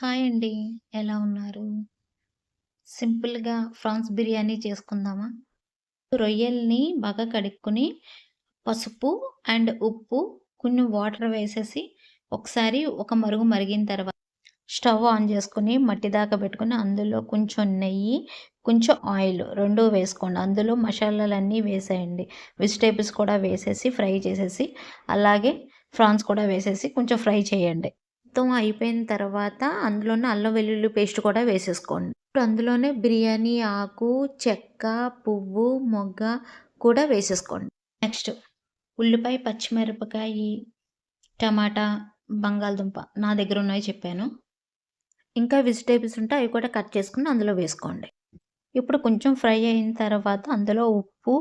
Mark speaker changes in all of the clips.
Speaker 1: Hi అండి. ఎలా ఉన్నారు? సింపుల్‌గా ఫ్రాన్స్ బిర్యానీ చేసుకుందామా? రొయ్యల్ని బాగా కడుక్కొని, పసుపు అండ్ ఉప్పు, కొన్ని వాటర్ వేసేసి, ఒకసారి ఒక మరుగు మరిగిన తర్వాత స్టవ్ ఆన్ చేసుకొని, మట్టి దాకా పెట్టుకొని, అందులో కొంచెం నెయ్యి, కొంచెం ఆయిల్ 2 వేసుకోండి. అందులో మసాలాలన్నీ వేసేయండి. వెజిటబుల్స్ కూడా వేసేసి, ఫ్రై చేసేసి, అలాగే ఫ్రాన్స్ కూడా వేసేసి, కొంచెం ఫ్రై చేయండి. మొత్తం అయిపోయిన తర్వాత అందులోనే అల్లం వెల్లుల్లి పేస్ట్ కూడా వేసేసుకోండి. ఇప్పుడు అందులోనే బిర్యానీ ఆకు, చెక్క, పువ్వు, మొగ్గ కూడా వేసేసుకోండి. నెక్స్ట్ ఉల్లిపాయ, పచ్చిమిరపకాయి, టమాటా, బంగాళదుంప నా దగ్గరున్నయి చెప్పాను. ఇంకా వెజిటబుల్స్ ఉంటే అవి కూడా కట్ చేసుకొని అందులో వేసుకోండి. ఇప్పుడు కొంచెం ఫ్రై అయిన తర్వాత అందులో ఉప్పు,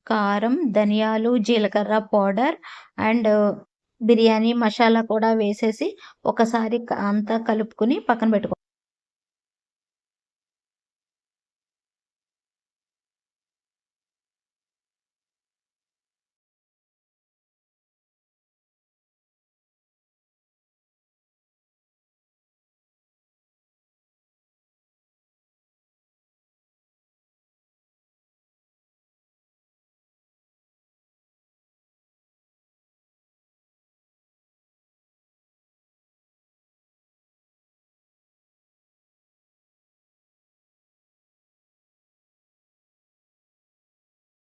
Speaker 1: కారం, ధనియాలు, జీలకర్ర పౌడర్ అండ్ బిర్యానీ మసాలా కూడా వేసేసి ఒకసారి అంతా కలుపుకొని పక్కన పెట్టుకోండి.